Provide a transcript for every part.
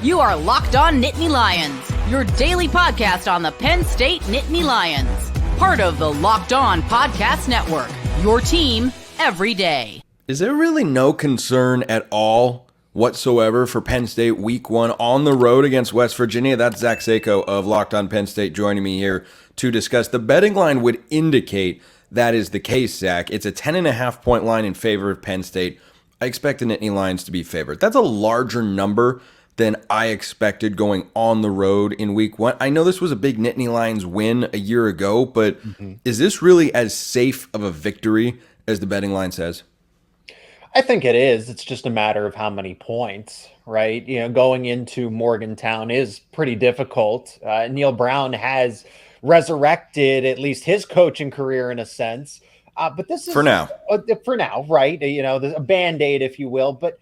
You are Locked On Nittany Lions, your daily podcast on the Penn State Nittany Lions. Part of the Locked On Podcast Network, your team every day. Is there really no concern at all whatsoever for Penn State week one on the road against West Virginia? That's Zach Seyko of Locked On Penn State joining me here to discuss. The betting line would indicate that is the case, Zach. It's a 10.5-point line in favor of Penn State. I expect the Nittany Lions to be favored. That's a larger number than I expected going on the road in week one. I know this was a big Nittany Lions win a year ago, but is this really as safe of a victory as the betting line says? I think it is. It's just a matter of how many points, right? You know, going into Morgantown is pretty difficult. Neil Brown has resurrected at least his coaching career in a sense. But this is for now, right? You know, a Band-Aid, if you will. But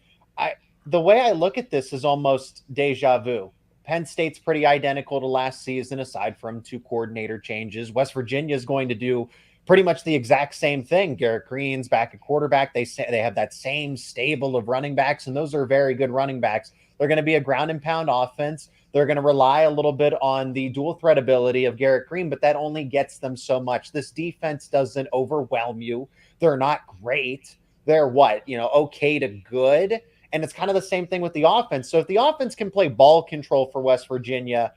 the way I look at this is almost deja vu. Penn State's pretty identical to last season, aside from 2 coordinator changes. West Virginia is going to do pretty much the exact same thing. Garrett Green's back at quarterback. They have that same stable of running backs, and those are very good running backs. They're going to be a ground and pound offense. They're going to rely a little bit on the dual threat ability of Garrett Green, but that only gets them so much. This defense doesn't overwhelm you. They're not great. They're okay to good. And it's kind of the same thing with the offense. So if the offense can play ball control for West Virginia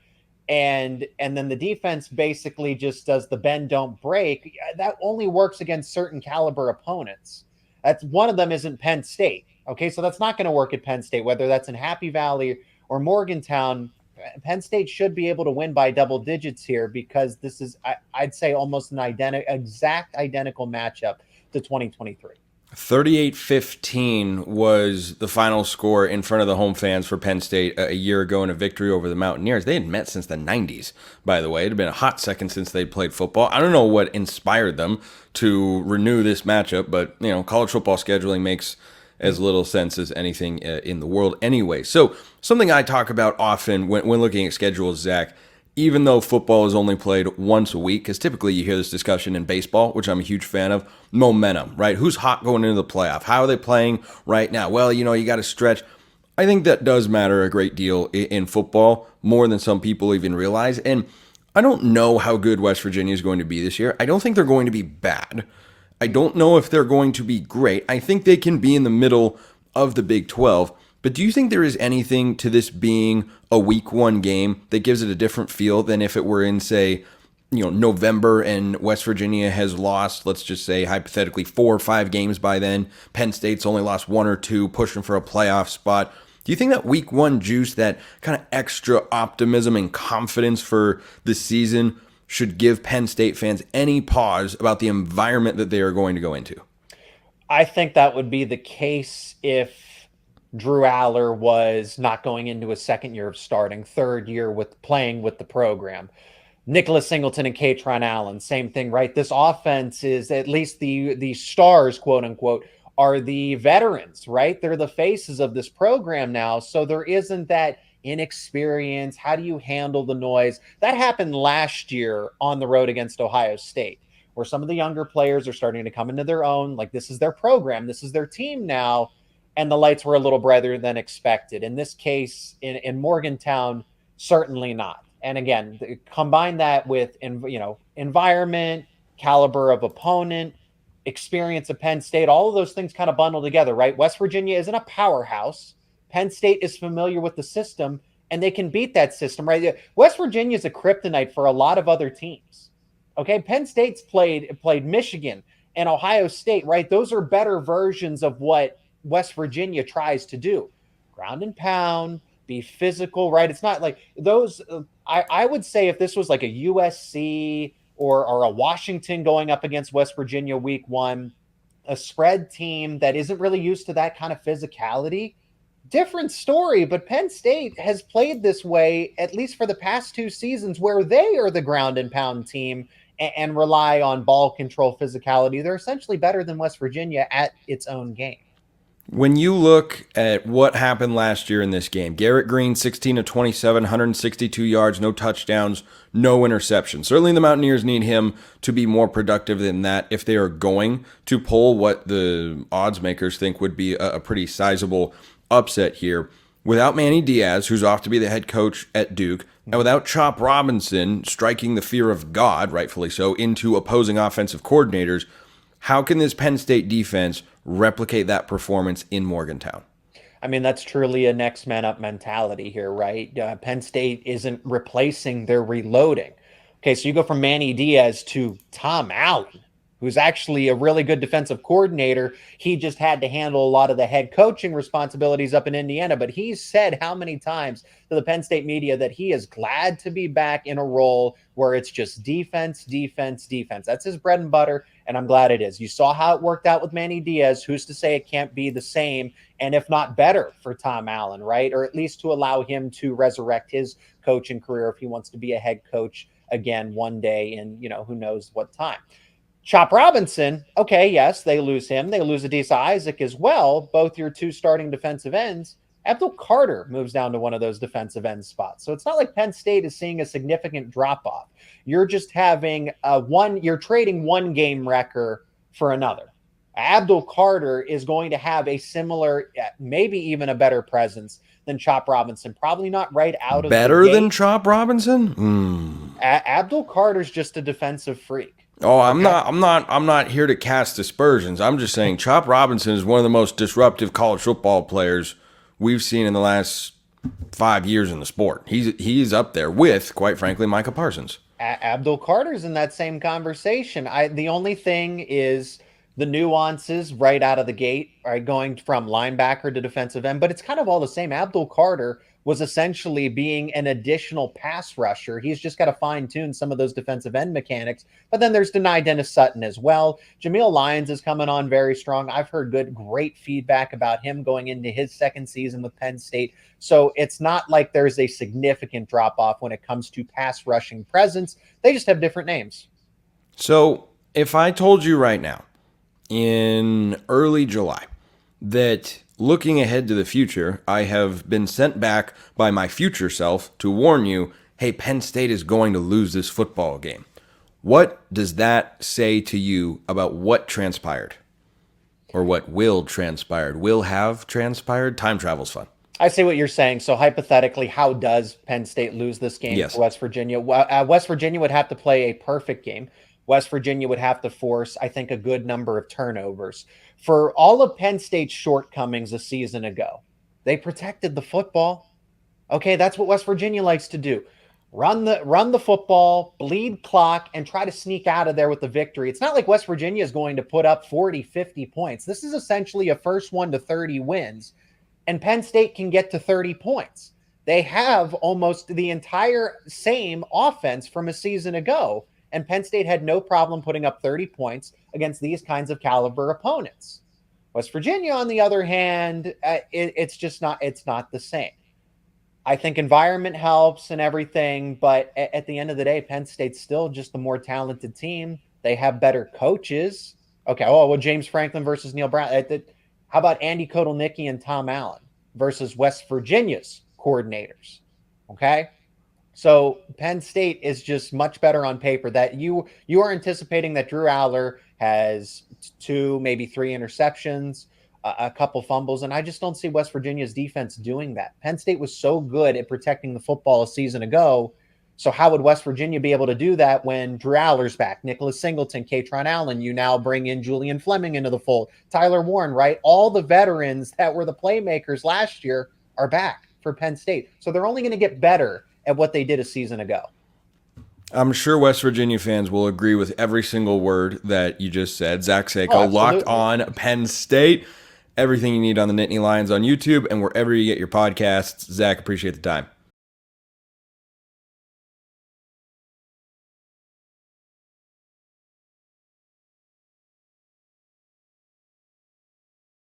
and then the defense basically just does the bend, don't break, that only works against certain caliber opponents. That's one of them isn't Penn State. Okay, so that's not going to work at Penn State, whether that's in Happy Valley or Morgantown. Penn State should be able to win by double digits here because this is, I'd say, almost an exact identical matchup to 2023. 38-15 was the final score in front of the home fans for Penn State a year ago in a victory over the Mountaineers. They hadn't met since the 90s, by the way. It had been a hot second since they'd played football. I don't know what inspired them to renew this matchup, but college football scheduling makes as little sense as anything in the world anyway. So something I talk about often when looking at schedules, Zach, even though football is only played once a week, because typically you hear this discussion in baseball, which I'm a huge fan of, momentum, right? Who's hot going into the playoff? How are they playing right now? Well, you got to stretch. I think that does matter a great deal in football, more than some people even realize. And I don't know how good West Virginia is going to be this year. I don't think they're going to be bad. I don't know if they're going to be great. I think they can be in the middle of the Big 12. But do you think there is anything to this being a week one game that gives it a different feel than if it were in, say, November and West Virginia has lost, let's just say, hypothetically, 4 or 5 games by then. Penn State's only lost 1 or 2, pushing for a playoff spot. Do you think that week one juice, that kind of extra optimism and confidence for the season, should give Penn State fans any pause about the environment that they are going to go into? I think that would be the case if Drew Aller was not going into his second year of starting, third year with playing with the program. Nicholas Singleton and Katron Allen, same thing, right? This offense is, at least the stars, quote unquote, are the veterans, right? They're the faces of this program now. So there isn't that inexperience. How do you handle the noise? That happened last year on the road against Ohio State, where some of the younger players are starting to come into their own. Like, this is their program. This is their team now. And the lights were a little brighter than expected. In this case, in Morgantown, certainly not. And again, combine that with, environment, caliber of opponent, experience of Penn State, all of those things kind of bundle together, right? West Virginia isn't a powerhouse. Penn State is familiar with the system, and they can beat that system, right? West Virginia is a kryptonite for a lot of other teams. Okay, Penn State's played Michigan and Ohio State, right? Those are better versions of what West Virginia tries to do. Ground and pound, be physical, right? It's not like those. I would say if this was like a USC or a Washington going up against West Virginia week one, a spread team that isn't really used to that kind of physicality, different story. But Penn State has played this way, at least for the past 2 seasons, where they are the ground and pound team and rely on ball control, physicality. They're essentially better than West Virginia at its own game. When you look at what happened last year in this game, Garrett Green, 16 of 27, 162 yards, no touchdowns, no interceptions. Certainly the Mountaineers need him to be more productive than that if they are going to pull what the odds makers think would be a pretty sizable upset here. without Manny Diaz, who's off to be the head coach at Duke, and without Chop Robinson striking the fear of God, rightfully so, into opposing offensive coordinators, how can this Penn State defense replicate that performance in Morgantown? I mean, that's truly a next man up mentality here, right? Penn State isn't replacing, they're reloading. Okay, so you go from Manny Diaz to Tom Allen, who's actually a really good defensive coordinator. He just had to handle a lot of the head coaching responsibilities up in Indiana, but he's said how many times to the Penn State media that he is glad to be back in a role where it's just defense, defense, defense. That's his bread and butter, and I'm glad it is. You saw how it worked out with Manny Diaz. Who's to say it can't be the same, and if not better, for Tom Allen, right? Or at least to allow him to resurrect his coaching career if he wants to be a head coach again one day in, who knows what time. Chop Robinson, okay, yes, they lose him. They lose Adisa Isaac as well, both your two starting defensive ends. Abdul Carter moves down to one of those defensive end spots. So it's not like Penn State is seeing a significant drop-off. You're just having you're trading one game wrecker for another. Abdul Carter is going to have a similar, maybe even a better presence than Chop Robinson. Probably not right out of better the gate. than Chop Robinson? Abdul Carter's just a defensive freak. Oh, I'm not here to cast aspersions. I'm just saying Chop Robinson is one of the most disruptive college football players we've seen in the last 5 years in the sport. He's up there with, quite frankly, Micah Parsons. Abdul Carter's in that same conversation. The only thing is the nuances right out of the gate, right, going from linebacker to defensive end, but it's kind of all the same. Abdul Carter was essentially being an additional pass rusher. He's just got to fine-tune some of those defensive end mechanics. But then there's Deni Dennis Sutton as well. Jameel Lyons is coming on very strong. I've heard great feedback about him going into his second season with Penn State. So it's not like there's a significant drop-off when it comes to pass rushing presence. They just have different names. So if I told you right now, in early July, that looking ahead to the future, I have been sent back by my future self to warn you, hey, Penn State is going to lose this football game. What does that say to you about what transpired? Or what will have transpired? Time travel's fun. I see what you're saying. So hypothetically, how does Penn State lose this game to West Virginia? West Virginia would have to play a perfect game. West Virginia would have to force, I think, a good number of turnovers. For all of Penn State's shortcomings a season ago, they protected the football. Okay, that's what West Virginia likes to do. Run the football, bleed clock, and try to sneak out of there with the victory. It's not like West Virginia is going to put up 40, 50 points. This is essentially a first 1 to 30 wins, and Penn State can get to 30 points. They have almost the entire same offense from a season ago. And Penn State had no problem putting up 30 points against these kinds of caliber opponents. West Virginia, on the other hand, it's not the same. I think environment helps and everything, but at the end of the day, Penn State's still just the more talented team. They have better coaches. Okay, James Franklin versus Neil Brown. How about Andy Kotelnicki and Tom Allen versus West Virginia's coordinators? Okay. So Penn State is just much better on paper. That you are anticipating that Drew Aller has 2, maybe 3 interceptions, a couple fumbles, and I just don't see West Virginia's defense doing that. Penn State was so good at protecting the football a season ago. So how would West Virginia be able to do that when Drew Aller's back, Nicholas Singleton, Katron Allen, you now bring in Julian Fleming into the fold, Tyler Warren, right? All the veterans that were the playmakers last year are back for Penn State. So they're only going to get better at what they did a season ago. I'm sure West Virginia fans will agree with every single word that you just said. Zach Seyko, Locked On Penn State. Everything you need on the Nittany Lions on YouTube and wherever you get your podcasts. Zach, appreciate the time.